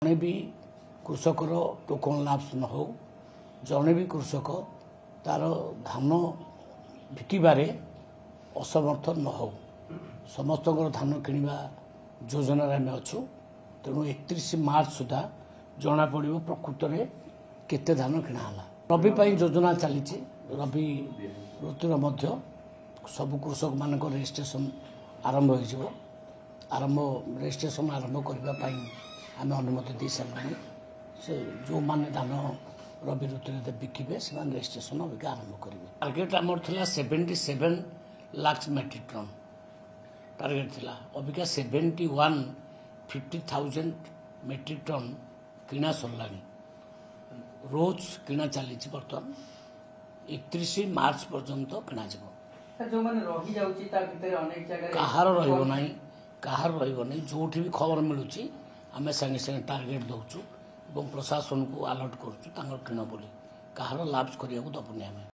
जड़े भी कृषकर टोकन लाभस न हो जड़े भी कृषक तार धान बिकबारे असमर्थ न हो समस्त धान किणवा योजन आम अच्छु तेणु 31 मार्च सुधा जना पड़ प्रकृत में केते धान किणाला रबी योजना चली रबी ऋतुर सबु कृषक मान रजिस्ट्रेशन आरंभ हो रजिस्ट्रेशन आरंभ करने आम अनुमति दे सारे से जो माने धान रबी ऋतु बिकिबे से रजिस्ट्रेशन अबिका आरंभ करेंगे। टार्गेट आमर था 77 लाख मेट्रिक टन टार्गेट थिला अबिका 51,50,000 मेट्रिक टन किणा सरला रोज किणा चली बर्तमान 31 मार्च पर्यंत किणा कहार रही जो भी खबर मिलूँ आम संगे संगे टार्गेट दौचु प्रशासन को अलर्ट करुँ किण बोली कहार लाप्स करने दबुनि आम।